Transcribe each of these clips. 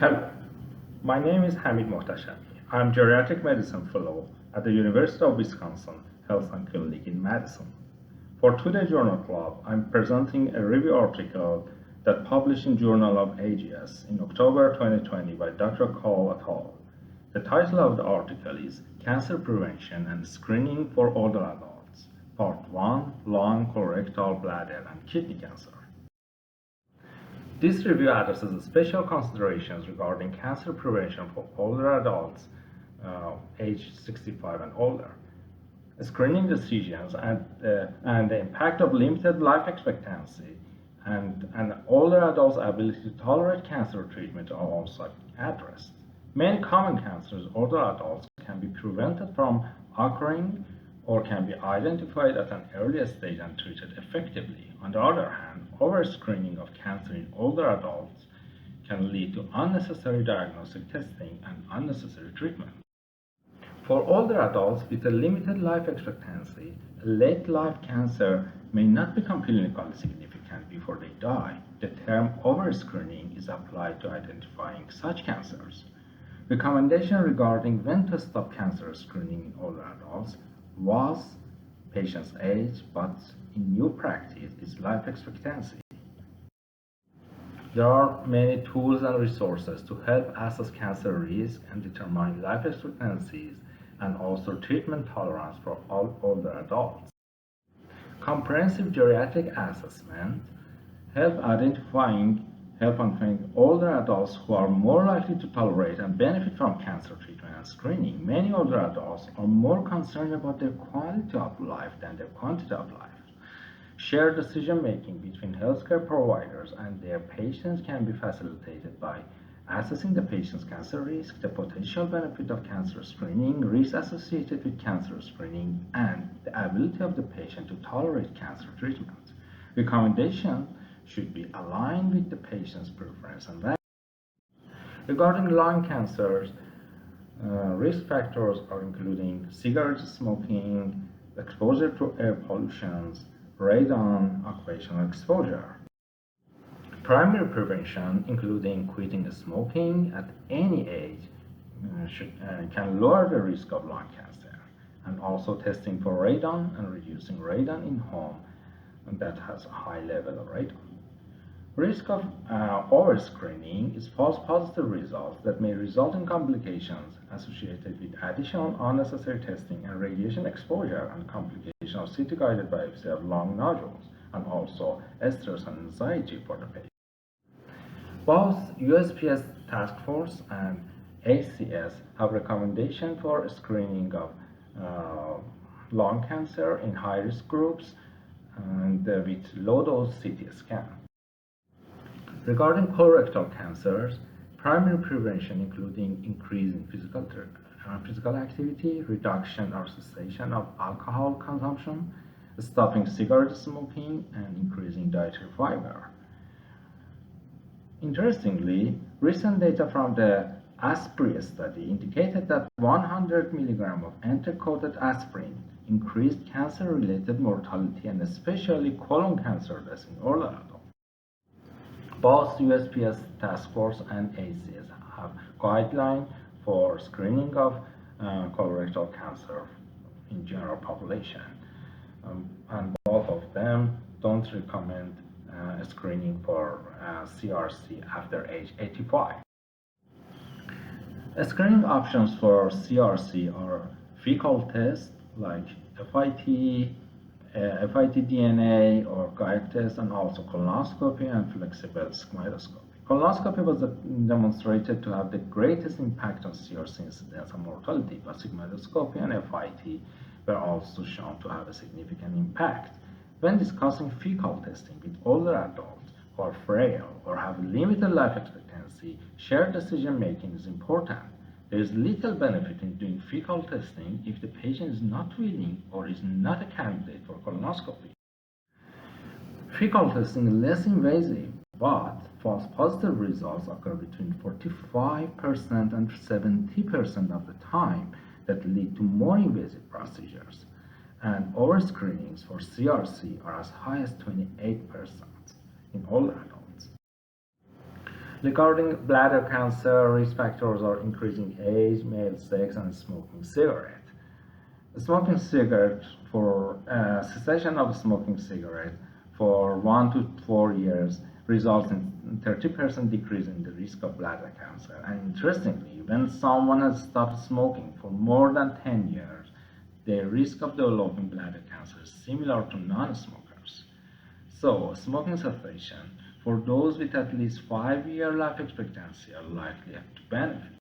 Hello, my name is Hamid Mohtashami. I'm Geriatric Medicine Fellow at the University of Wisconsin Health and Clinic in Madison. For today's Journal Club, I'm presenting a review article that published in Journal of AGS in October 2020 by Dr. Cole et al. The title of the article is Cancer Prevention and Screening for Older Adults, Part 1, Lung, Colorectal, Bladder, and Kidney Cancer. This review addresses special considerations regarding cancer prevention for older adults aged 65 and older, screening decisions, and the impact of limited life expectancy and older adults' ability to tolerate cancer treatment are also addressed. Many common cancers older adults can be prevented from occurring or can be identified at an early stage and treated effectively. On the other hand, overscreening of cancer in older adults can lead to unnecessary diagnostic testing and unnecessary treatment. For older adults with a limited life expectancy, late life cancer may not become clinically significant before they die. The term overscreening is applied to identifying such cancers. Recommendation regarding when to stop cancer screening in older adults was patient's age, but in new practice is life expectancy. There are many tools and resources to help assess cancer risk and determine life expectancies and also treatment tolerance for all older adults. Comprehensive geriatric assessment help identifying older adults who are more likely to tolerate and benefit from cancer treatment and screening. Many older adults are more concerned about their quality of life than their quantity of life. Shared decision making between healthcare providers and their patients can be facilitated by assessing the patient's cancer risk, the potential benefit of cancer screening, risks associated with cancer screening, and the ability of the patient to tolerate cancer treatment. Recommendation should be aligned with the patient's preference and value. Regarding lung cancers, risk factors are including cigarette smoking, exposure to air pollutions, radon, occupational exposure. Primary prevention, including quitting smoking at any age, can lower the risk of lung cancer, and also testing for radon and reducing radon in home that has a high level of radon. Risk of overscreening is false positive results that may result in complications associated with additional unnecessary testing and radiation exposure and complication of CT-guided biopsy of lung nodules, and also stress and anxiety for the patient. Both USPS Task Force and ACS have recommendation for screening of lung cancer in high-risk groups and with low-dose CT scan. Regarding colorectal cancers, primary prevention including increase in physical activity, reduction or cessation of alcohol consumption, stopping cigarette smoking, and increasing dietary fiber. Interestingly, recent data from the ASPRI study indicated that 100 mg of enter-coated aspirin increased cancer-related mortality and especially colon cancer deaths in older adults. Both USPS Task Force and ACS have guidelines for screening of colorectal cancer in general population, and both of them don't recommend screening for CRC after age 85. Screening options for CRC are fecal tests like FIT, FIT DNA or GAIC test, and also colonoscopy and flexible sigmoidoscopy. Colonoscopy was demonstrated to have the greatest impact on CRC incidence and mortality, but sigmoidoscopy and FIT were also shown to have a significant impact. When discussing fecal testing with older adults who are frail or have limited life expectancy, shared decision making is important. There is little benefit in doing fecal testing if the patient is not willing or is not a candidate for colonoscopy. Fecal testing is less invasive, but false positive results occur between 45% and 70% of the time that lead to more invasive procedures, and overscreenings for CRC are as high as 28% in older adults. Regarding bladder cancer, risk factors are increasing age, male sex, and smoking cigarette. Smoking cigarette for cessation of smoking cigarette for 1 to 4 years results in 30% decrease in the risk of bladder cancer. And interestingly, when someone has stopped smoking for more than 10 years, the risk of developing bladder cancer is similar to non-smokers. So, smoking cessation for those with at least 5-year life expectancy are likely to benefit.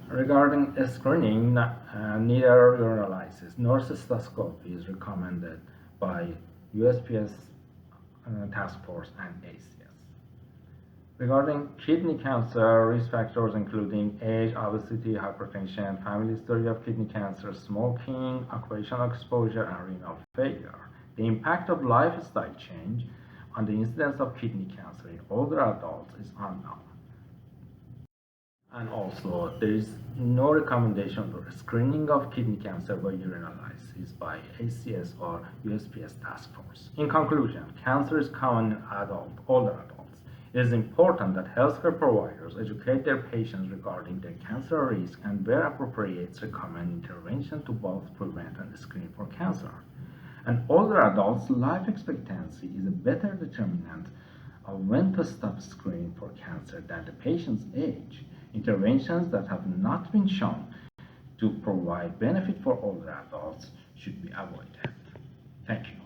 Regarding screening, neither urinalysis nor cystoscopy is recommended by USPS task force and ACS. Regarding kidney cancer, risk factors including age, obesity, hypertension, family history of kidney cancer, smoking, occupational exposure, and renal failure. The impact of lifestyle change on the incidence of kidney cancer in older adults is unknown. And also, there is no recommendation for screening of kidney cancer by urinalysis by ACS or USPS task force. In conclusion, cancer is common in older adults. It is important that healthcare providers educate their patients regarding their cancer risk and, where appropriate, recommend intervention to both prevent and screen for cancer. And older adults' life expectancy is a better determinant of when to stop screening for cancer than the patient's age. Interventions that have not been shown to provide benefit for older adults should be avoided. Thank you.